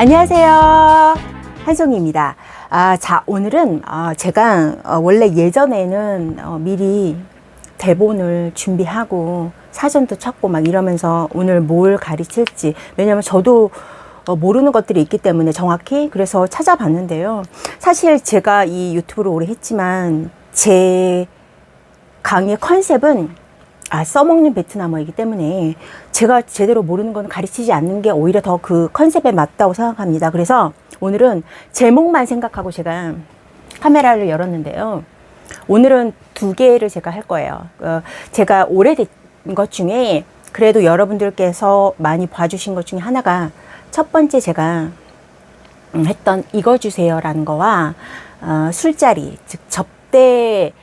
안녕하세요. 한송이입니다. 자, 오늘은 제가 원래 예전에는 미리 대본을 준비하고 사전도 찾고 막 이러면서 오늘 뭘 가르칠지, 왜냐면 저도 모르는 것들이 있기 때문에 정확히 그래서 찾아봤는데요. 사실 제가 이 유튜브를 오래 했지만 제 강의 컨셉은 써먹는 베트남어이기 때문에 제가 제대로 모르는 건 가르치지 않는 게 오히려 더 그 컨셉에 맞다고 생각합니다. 그래서 오늘은 제목만 생각하고 제가 카메라를 열었는데요. 오늘은 두 개를 제가 할 거예요. 제가 오래된 것 중에 그래도 여러분들께서 많이 봐주신 것 중에 하나가 첫 번째 제가 했던 읽어주세요라는 거와 술자리, 즉 접대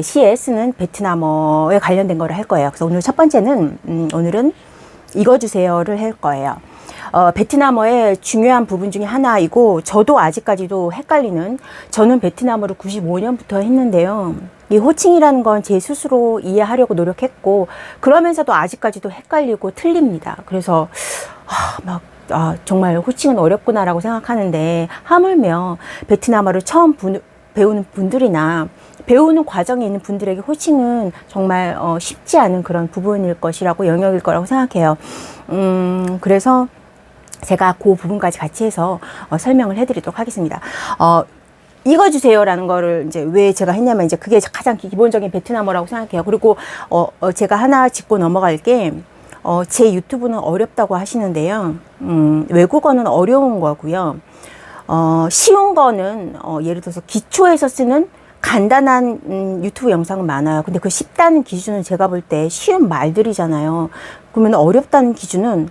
시에 쓰는 베트남어에 관련된 거를 할 거예요. 그래서 오늘 첫 번째는 오늘은 읽어주세요를 할 거예요. 베트남어의 중요한 부분 중에 하나이고 저도 아직까지도 헷갈리는, 저는 베트남어를 95년부터 했는데요. 이 호칭이라는 건 제 스스로 이해하려고 노력했고 그러면서도 아직까지도 헷갈리고 틀립니다. 그래서 정말 호칭은 어렵구나라고 생각하는데, 하물며 베트남어를 처음 배우는 분들이나 배우는 과정에 있는 분들에게 호칭은 정말 쉽지 않은 그런 부분일 것이라고, 영역일 거라고 생각해요. 그래서 제가 그 부분까지 같이 해서 설명을 해드리도록 하겠습니다. 읽어주세요라는 거를 이제 왜 제가 했냐면, 이제 그게 가장 기본적인 베트남어라고 생각해요. 그리고 제가 하나 짚고 넘어갈 게, 제 유튜브는 어렵다고 하시는데요. 외국어는 어려운 거고요. 쉬운 거는 예를 들어서 기초에서 쓰는 간단한 유튜브 영상은 많아요. 근데 그 쉽다는 기준은 제가 볼 때 쉬운 말들이잖아요. 그러면 어렵다는 기준은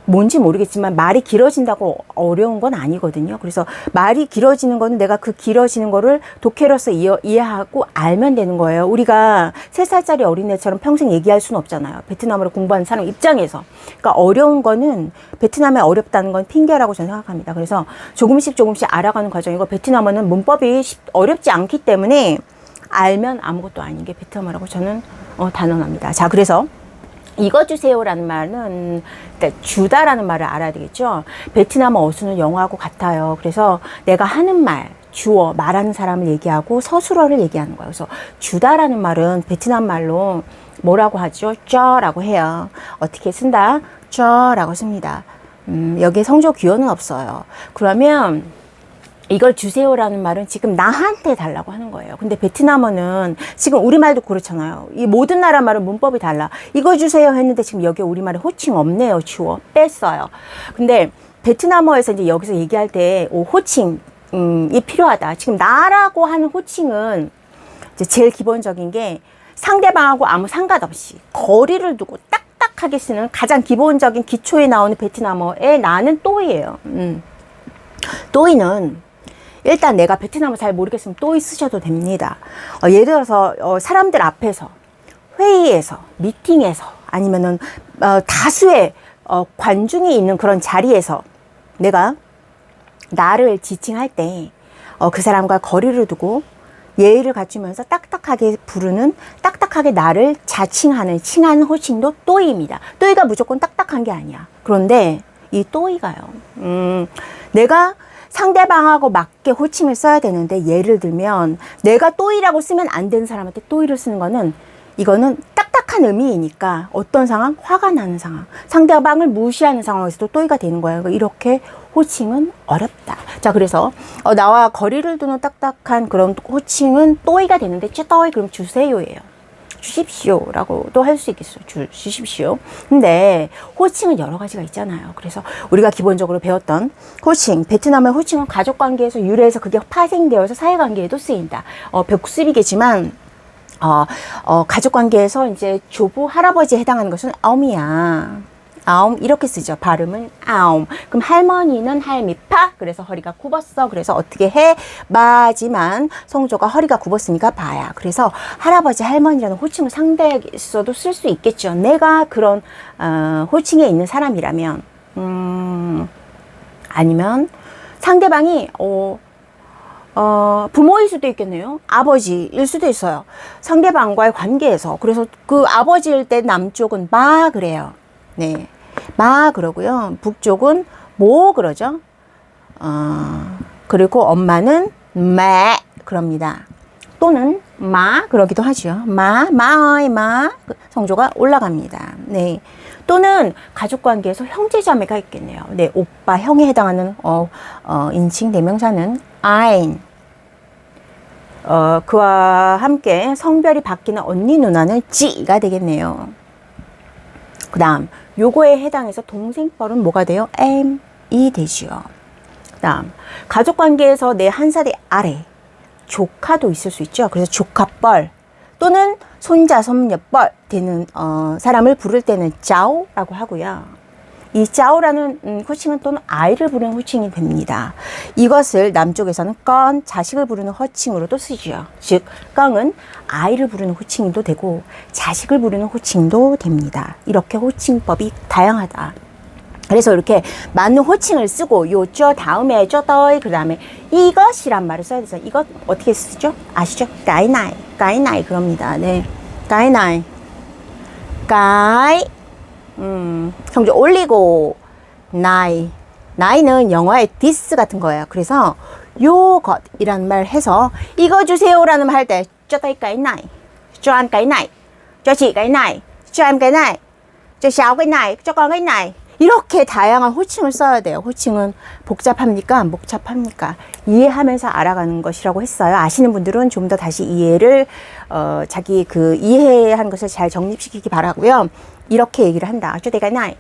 뭔지 모르겠지만 말이 길어진다고 어려운 건 아니거든요. 그래서 말이 길어지는 거는 내가 그 길어지는 거를 독해로서 이해하고 알면 되는 거예요. 우리가 3살짜리 어린애처럼 평생 얘기할 수는 없잖아요. 베트남어를 공부하는 사람 입장에서. 그러니까 어려운 거는, 베트남에 어렵다는 건 핑계라고 저는 생각합니다. 그래서 조금씩 알아가는 과정이고, 베트남어는 문법이 어렵지 않기 때문에 알면 아무것도 아닌 게 베트남어라고 저는 단언합니다. 자, 그래서 읽어주세요라는 말은 주다라는 말을 알아야 되겠죠. 베트남어 어수는 영어하고 같아요. 그래서 내가 하는 말, 주어, 말하는 사람을 얘기하고 서술어를 얘기하는 거예요. 그래서 주다라는 말은 베트남 말로 뭐라고 하죠? 쩌라고 해요. 어떻게 쓴다? 쩌라고 씁니다. 여기에 성조 기호는 없어요. 그러면 이걸 주세요라는 말은 지금 나한테 달라고 하는 거예요. 근데 베트남어는 지금 우리말도 그렇잖아요. 이 모든 나라 말은 문법이 달라. 이거 주세요 했는데 지금 여기 우리말에 호칭 없네요. 주어 뺐어요. 근데 베트남어에서 이제 여기서 얘기할 때 호칭이 필요하다. 지금 나라고 하는 호칭은 이제 제일 기본적인 게 상대방하고 아무 상관없이 거리를 두고 딱딱하게 쓰는 가장 기본적인 기초에 나오는 베트남어의 나는 또이예요. 또이는 일단 내가 베트남어 잘 모르겠으면 또이 쓰셔도 됩니다. 예를 들어서 사람들 앞에서, 회의에서, 미팅에서, 아니면은 다수의 관중이 있는 그런 자리에서 내가 나를 지칭할 때 그 사람과 거리를 두고 예의를 갖추면서 딱딱하게 부르는, 딱딱하게 나를 자칭하는, 칭하는 호칭도 또이입니다. 또이가 무조건 딱딱한 게 아니야. 그런데 이 또이가요, 내가 상대방하고 맞게 호칭을 써야 되는데, 예를 들면 내가 또이라고 쓰면 안 되는 사람한테 또이를 쓰는 거는, 이거는 딱딱한 의미이니까 어떤 상황? 화가 나는 상황, 상대방을 무시하는 상황에서도 또이가 되는 거예요. 이렇게 호칭은 어렵다. 자, 그래서 나와 거리를 두는 딱딱한 그런 호칭은 또이가 되는데, 쭈떠이 그럼 주세요예요. 주십시오라고도 할 수 있겠어요. 주십시오. 근데 호칭은 여러 가지가 있잖아요. 그래서 우리가 기본적으로 배웠던 호칭, 베트남의 호칭은 가족관계에서 유래해서 그게 파생되어서 사회관계에도 쓰인다. 백수비계지만 가족관계에서 이제 조부, 할아버지에 해당하는 것은 아옴이야. 아옴 이렇게 쓰죠. 발음은 아옴. 그럼 할머니는 할미파. 그래서 허리가 굽었어. 그래서 어떻게 해? 마지만 성조가 허리가 굽었으니까 바야. 그래서 할아버지, 할머니라는 호칭을 상대에서도 쓸 수 있겠죠. 내가 그런 호칭에 있는 사람이라면, 아니면 상대방이 부모일 수도 있겠네요. 아버지일 수도 있어요. 상대방과의 관계에서. 그래서 그 아버지일 때 남쪽은 마 그래요. 네. 마 그러고요. 북쪽은 뭐 그러죠. 그리고 엄마는 매 그럽니다. 또는 마 그러기도 하죠. 마이 마 성조가 올라갑니다. 네. 또는 가족관계에서 형제자매가 있겠네요. 네, 오빠 형에 해당하는 인칭 대명사는 ein. 그와 함께 성별이 바뀌는 언니 누나는 지가 되겠네요. 그 다음 요거에 해당해서 동생뻘은 뭐가 돼요? am이 되지요. 그 다음 가족관계에서 내 한 살이 아래 조카도 있을 수 있죠. 그래서 조카뻘 또는 손자, 손녀뻘 되는 사람을 부를 때는 짜오라고 하고요. 이 짜오라는 호칭은 또는 아이를 부르는 호칭이 됩니다. 이것을 남쪽에서는 건, 자식을 부르는 호칭으로도 쓰죠. 즉, 껑은 아이를 부르는 호칭도 되고 자식을 부르는 호칭도 됩니다. 이렇게 호칭법이 다양하다. 그래서 이렇게 맞는 호칭을 쓰고 요저 다음에 저더이 그 다음에 이것이란 말을 써야 되죠. 이것 어떻게 쓰죠? 아시죠? 까이나이, 까이나이 그럽니다. 네, 까이나이, 까이. 성조 올리고 나이. 나이는 영어의 this 같은 거예요. 그래서 요것이라는 말 해서 이거 주세요라는 말 할 때 cho tôi cái này, cho anh cái này, cho chị cái này, cho em cái này, cho cháu cái này, cho con cái này. 이렇게 다양한 호칭을 써야 돼요. 호칭은 복잡합니까? 안 복잡합니까? 이해하면서 알아가는 것이라고 했어요. 아시는 분들은 좀 더 다시 이해를 자기 그 이해한 것을 잘 정립시키기 바라고요. 이렇게 얘기를 한다. 저 내가 나이.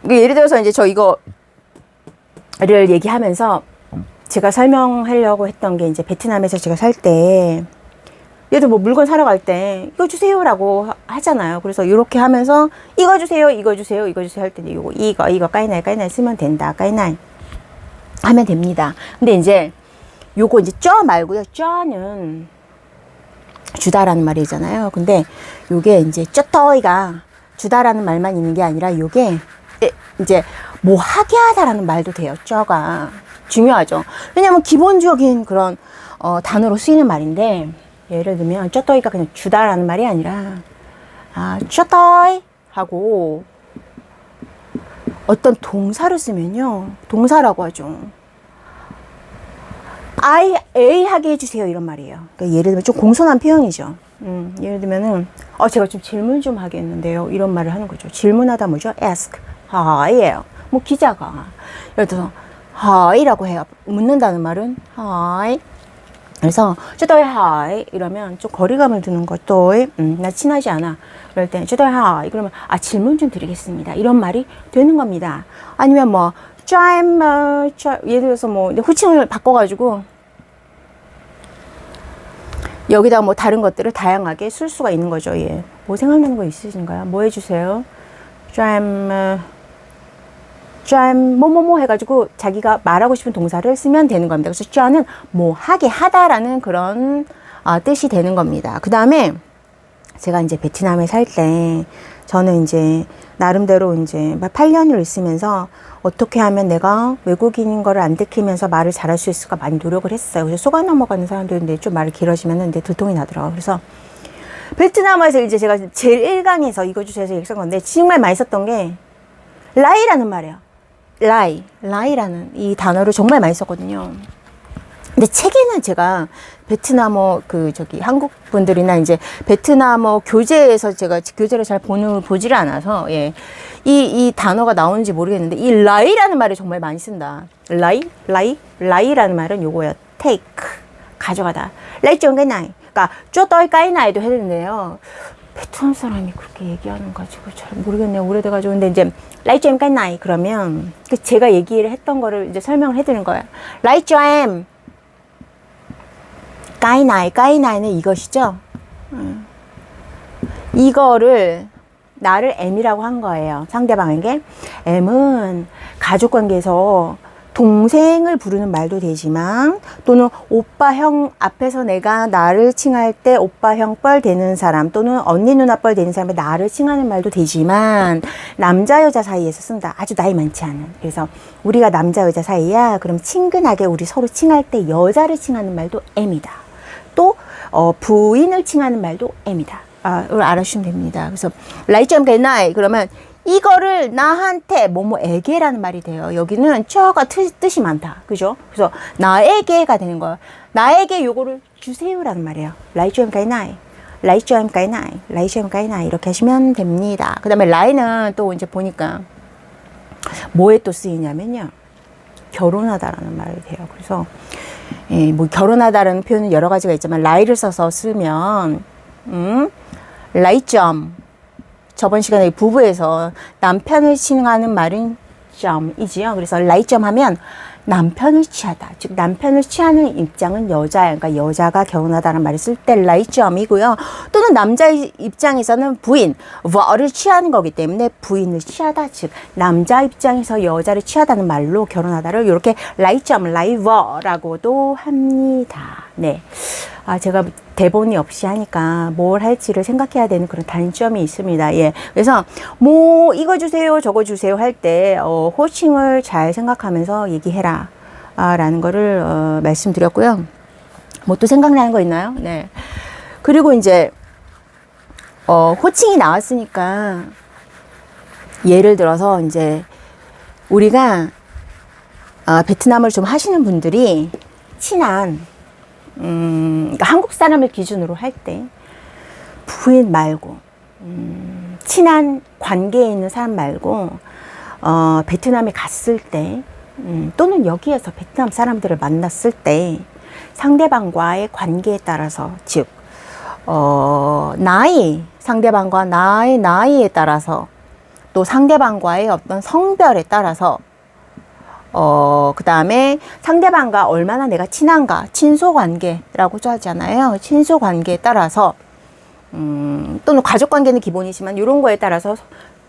예를 들어서 이제 저 이거를 얘기하면서 제가 설명하려고 했던 게 이제 베트남에서 제가 살 때 얘도 뭐 물건 사러 갈 때 이거 주세요라고 하잖아요. 그래서 이렇게 하면서 이거 주세요, 이거 주세요, 이거 주세요 할 때 이거 까이나이 쓰면 된다. 까이나이 하면 됩니다. 근데 이제 요거 이제 쩌 말고요. 쩌는 주다라는 말이잖아요. 근데 요게 이제 쩌떠이가 주다라는 말만 있는 게 아니라 요게 이제 뭐 하게 하다라는 말도 돼요. 쩌가 중요하죠. 왜냐하면 기본적인 그런 단어로 쓰이는 말인데 예를 들면 쩌떠이가 그냥 주다라는 말이 아니라 쩌떠이 하고 어떤 동사를 쓰면요. 동사라고 하죠. A 하게 해주세요 이런 말이에요. 그러니까 예를 들면 좀 공손한 표현이죠. 예를 들면은 제가 좀 질문 좀 하겠는데요. 이런 말을 하는 거죠. 질문하다 뭐죠? ask. 하이예요. 뭐 기자가 예를 들어서 하이라고 해요. 묻는다는 말은 하이. 그래서 저도이 하이 이러면 좀 거리감을 두는 것도 나 친하지 않아. 그럴 때 저도이 하이 그러면 질문 좀 드리겠습니다. 이런 말이 되는 겁니다. 아니면 뭐 예를 들어서 뭐 호칭을 바꿔가지고 여기다 뭐 다른 것들을 다양하게 쓸 수가 있는 거죠. 예. 뭐 생각나는 거 있으신가요? 뭐 해주세요? 뭐뭐뭐 해가지고 자기가 말하고 싶은 동사를 쓰면 되는 겁니다. 그래서 쩌는 뭐 하게 하다라는 그런 뜻이 되는 겁니다. 그 다음에 제가 이제 베트남에 살 때 저는 이제 나름대로 이제 8년을 있으면서 어떻게 하면 내가 외국인인 거를 안 들키면서 말을 잘할 수 있을까 많이 노력을 했어요. 그래서 속아 넘어가는 사람들인데 좀 말을 길어지면 이제 두통이 나더라고요. 그래서 베트남에서 이제 제가 제일 1강에서 이거 주셔서 얘기한 건데 정말 많이 썼던 게 라이라는 말이에요. 라이라는 이 단어를 정말 많이 썼거든요. 근데 책에는 제가 베트남어 한국 분들이나 이제 베트남어 교재에서 제가 교재를 잘 보지를 않아서 이 단어가 나오는지 모르겠는데 이 라이라는 말을 정말 많이 쓴다. 라이라는 말은 요거예요. take 가져가다. 라이 좀 까이나이. 그러니까 쪼떠이 까이나이도 해야 되는데요. 베트남 사람이 그렇게 얘기하는 거 가지고 잘 모르겠네요. 오래돼가지고. 근데 이제 라이쫌 까이나이 그러면 제가 얘기를 했던 거를 이제 설명을 해드리는 거예요. 라이쫌 까이나이는 이것이죠. 이거를 나를 M이라고 한 거예요. 상대방에게. M은 가족관계에서 동생을 부르는 말도 되지만 또는 오빠 형 앞에서 내가 나를 칭할 때 오빠 형 뻘 되는 사람 또는 언니 누나 뻘 되는 사람이 나를 칭하는 말도 되지만 남자 여자 사이에서 쓴다. 아주 나이 많지 않은. 그래서 우리가 남자 여자 사이야. 그럼 친근하게 우리 서로 칭할 때 여자를 칭하는 말도 M이다. 또 부인을 칭하는 말도 M이다. 이걸 알아주시면 됩니다. 그래서 라이점 개나이 그러면 이거를 나한테 뭐뭐에게라는 말이 돼요. 여기는 쩌가 뜻이 많다. 그죠? 그래서 나에게가 되는 거예요. 나에게 요거를 주세요라는 말이에요. 라이 좀 가이나이. 라이 좀 가이나이. 라이 좀 가이나이. 이렇게 하시면 됩니다. 그 다음에 라이는 또 이제 보니까 뭐에 또 쓰이냐면요. 결혼하다라는 말이 돼요. 그래서 예, 뭐 결혼하다라는 표현은 여러 가지가 있지만 라이를 써서 쓰면 라이점. 저번 시간에 부부에서 남편을 칭하는 말은 점이지요. 그래서 라이점 하면 남편을 취하다. 즉 남편을 취하는 입장은 여자야. 그러니까 여자가 결혼하다는 말을 쓸 때 라이점이고요. 또는 남자 입장에서는 부인, 워를 취하는 거기 때문에 부인을 취하다. 즉 남자 입장에서 여자를 취하다는 말로 결혼하다를 이렇게 라이점, 라이워라고도 합니다. 네. 아, 제가 대본이 없이 하니까 뭘 할지를 생각해야 되는 그런 단점이 있습니다. 예. 그래서 뭐 이거 주세요, 저거 주세요 할 때 호칭을 잘 생각하면서 얘기해라. 라는 거를 말씀드렸고요. 뭐 또 생각나는 거 있나요? 네. 그리고 이제 호칭이 나왔으니까 예를 들어서 이제 우리가 베트남을 좀 하시는 분들이 친한 그러니까 한국 사람을 기준으로 할 때 부인 말고 친한 관계에 있는 사람 말고 베트남에 갔을 때 또는 여기에서 베트남 사람들을 만났을 때 상대방과의 관계에 따라서 즉 나이 상대방과 나이에 따라서 또 상대방과의 어떤 성별에 따라서 그 다음에 상대방과 얼마나 내가 친한가, 친소관계라고 하잖아요. 친소관계에 따라서, 또는 가족관계는 기본이지만, 이런 거에 따라서,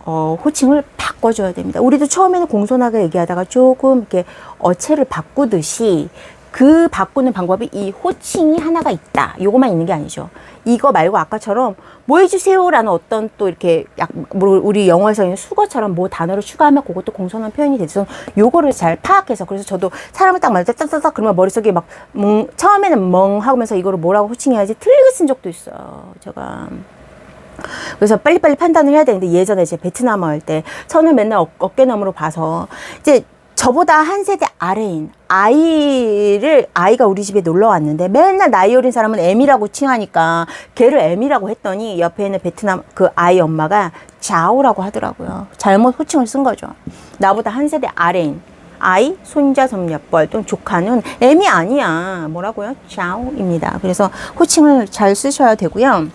호칭을 바꿔줘야 됩니다. 우리도 처음에는 공손하게 얘기하다가 조금 이렇게 어체를 바꾸듯이, 그 바꾸는 방법이 이 호칭이 하나가 있다. 요거만 있는 게 아니죠. 이거 말고 아까처럼 뭐 해주세요 라는 어떤 또 이렇게 우리 영어에서 있는 수거처럼 뭐 단어를 추가하면 그것도 공손한 표현이 돼서 요거를 잘 파악해서 그래서 저도 사람을 딱 만날 때 딱딱딱 그러면 머릿속에 막 처음에는 멍 하면서 이거를 뭐라고 호칭해야지 틀리게 쓴 적도 있어요. 제가. 그래서 빨리빨리 판단을 해야 되는데 예전에 제 베트남어 할 때 선을 맨날 어깨너머로 봐서 이제 저보다 한 세대 아래인 아이가 우리 집에 놀러 왔는데 맨날 나이 어린 사람은 M이라고 칭하니까 걔를 M이라고 했더니 옆에 있는 베트남 그 아이 엄마가 자오라고 하더라고요. 잘못 호칭을 쓴 거죠. 나보다 한 세대 아래인 아이, 손자, 손녀뻘 또는 조카는 M이 아니야. 뭐라고요? 자오입니다. 그래서 호칭을 잘 쓰셔야 되고요.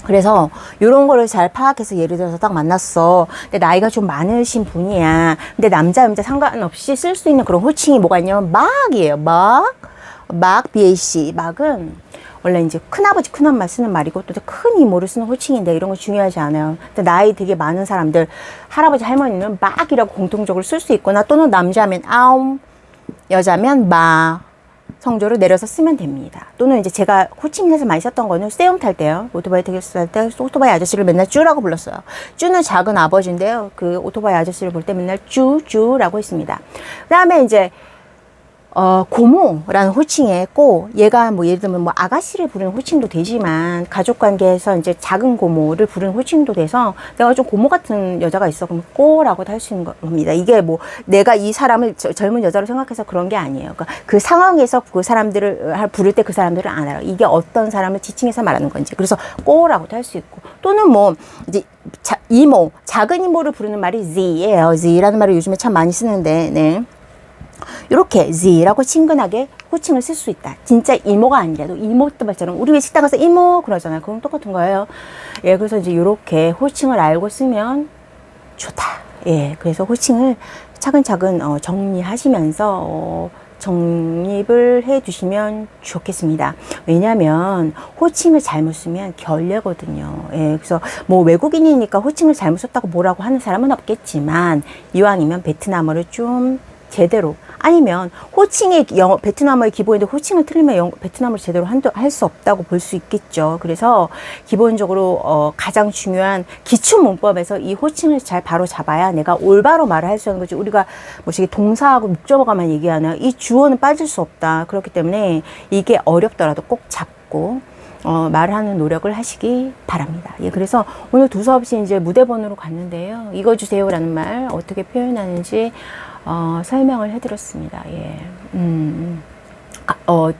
그래서 이런 거를 잘 파악해서 예를 들어서 딱 만났어. 근데 나이가 좀 많으신 분이야. 근데 남자, 여자 상관없이 쓸 수 있는 그런 호칭이 뭐가 있냐면 막이에요. 막, BAC. 막은 원래 이제 큰아버지, 큰엄마 쓰는 말이고 또 큰 이모를 쓰는 호칭인데 이런 거 중요하지 않아요. 근데 나이 되게 많은 사람들, 할아버지, 할머니는 막이라고 공통적으로 쓸 수 있거나 또는 남자면 아움, 여자면 마. 성조를 내려서 쓰면 됩니다. 또는 이제 제가 호칭에서 많이 썼던 거는 세움 탈 때요. 오토바이 탈 때 오토바이 아저씨를 맨날 쭈라고 불렀어요. 쭈는 작은 아버지인데요. 그 오토바이 아저씨를 볼 때 맨날 쭈라고 했습니다. 그 다음에 이제 고모라는 호칭에 꼭 얘가 뭐 예를 들면 뭐 아가씨를 부르는 호칭도 되지만 가족 관계에서 이제 작은 고모를 부르는 호칭도 돼서 내가 좀 고모 같은 여자가 있어 그럼 꼬라고도 할 수 있는 겁니다. 이게 뭐 내가 이 사람을 젊은 여자로 생각해서 그런 게 아니에요. 그러니까 그 상황에서 그 사람들을 부를 때 그 사람들을 안 알아. 이게 어떤 사람을 지칭해서 말하는 건지. 그래서 꼬라고도 할 수 있고 또는 뭐 이제 이모, 작은 이모를 부르는 말이 Z예요. Z라는 말을 요즘에 참 많이 쓰는데 네. 이렇게 Z라고 친근하게 호칭을 쓸 수 있다. 진짜 이모가 아니라도 이모 말처럼 우리 왜 식당 가서 이모 그러잖아요. 그럼 똑같은 거예요. 예, 그래서 이제 이렇게 호칭을 알고 쓰면 좋다. 예, 그래서 호칭을 차근차근 정리하시면서 정립을 해 두시면 좋겠습니다. 왜냐하면 호칭을 잘못 쓰면 결례거든요. 예, 그래서 뭐 외국인이니까 호칭을 잘못 썼다고 뭐라고 하는 사람은 없겠지만 이왕이면 베트남어를 좀 제대로 아니면 호칭이 베트남어의 기본인데 호칭을 틀리면 베트남어를 제대로 할 수 없다고 볼 수 있겠죠. 그래서 기본적으로 가장 중요한 기초 문법에서 이 호칭을 잘 바로 잡아야 내가 올바로 말을 할 수 있는 거지. 우리가 뭐 동사하고 목적어가만 얘기하나 이 주어는 빠질 수 없다. 그렇기 때문에 이게 어렵더라도 꼭 잡고 말하는 노력을 하시기 바랍니다. 예, 그래서 오늘 두서없이 이제 무대번호로 갔는데요. 읽어주세요라는 말 어떻게 표현하는지 설명을 해드렸습니다. 예.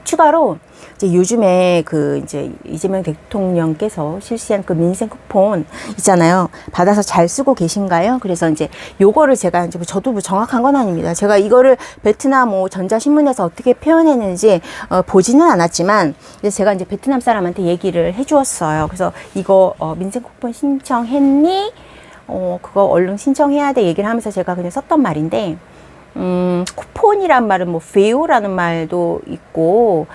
추가로 이제 요즘에 그 이제 이재명 대통령께서 실시한 그 민생 쿠폰 있잖아요. 받아서 잘 쓰고 계신가요? 그래서 이제 요거를 제가 이제 저도 뭐 정확한 건 아닙니다. 제가 이거를 베트남 전자신문에서 어떻게 표현했는지 보지는 않았지만 이제 제가 이제 베트남 사람한테 얘기를 해주었어요. 그래서 이거 민생 쿠폰 신청했니? 그거 얼른 신청해야 돼 얘기를 하면서 제가 그냥 썼던 말인데. 쿠폰이란 말은 뭐 페오라는 말도 있고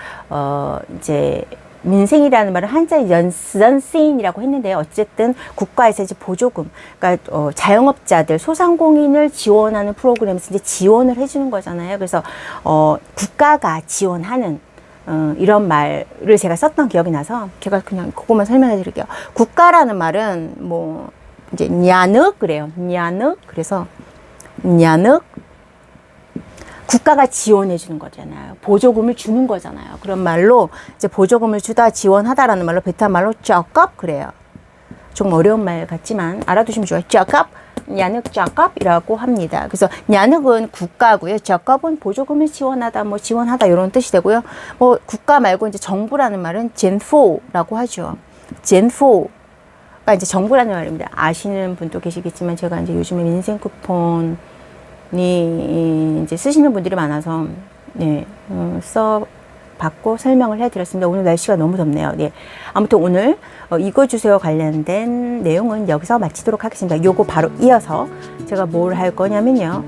이제 민생이라는 말은 한자 연센이라고 했는데요. 어쨌든 국가에서 이제 보조금, 그러니까 자영업자들, 소상공인을 지원하는 프로그램에서 이제 지원을 해주는 거잖아요. 그래서 국가가 지원하는 이런 말을 제가 썼던 기억이 나서 제가 그냥 그것만 설명해 드릴게요. 국가라는 말은 뭐 이제 냐늑 그래요. 냐늑. 그래서 냐늑 국가가 지원해 주는 거잖아요. 보조금을 주는 거잖아요. 그런 말로 이제 보조금을 주다 지원하다라는 말로 베트남 말로 쩌껍 그래요. 좀 어려운 말 같지만 알아두시면 좋아요. 쩌껍, 냐늑 쩌껍이라고 합니다. 그래서 냐늑은 국가고요. 쩌껍은 보조금을 지원하다, 뭐 지원하다 이런 뜻이 되고요. 뭐 국가 말고 이제 정부라는 말은 젠포라고 하죠. 젠포가 이제 정부라는 말입니다. 아시는 분도 계시겠지만 제가 이제 요즘에 민생 쿠폰 이제 쓰시는 분들이 많아서 네, 써봤고 설명을 해드렸습니다. 오늘 날씨가 너무 덥네요. 네, 아무튼 오늘 읽어주세요 관련된 내용은 여기서 마치도록 하겠습니다. 요거 바로 이어서 제가 뭘 할 거냐면요.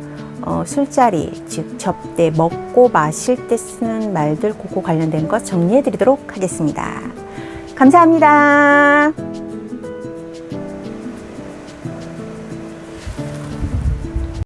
술자리, 즉 접대, 먹고 마실 때 쓰는 말들 그거 관련된 것 정리해 드리도록 하겠습니다. 감사합니다.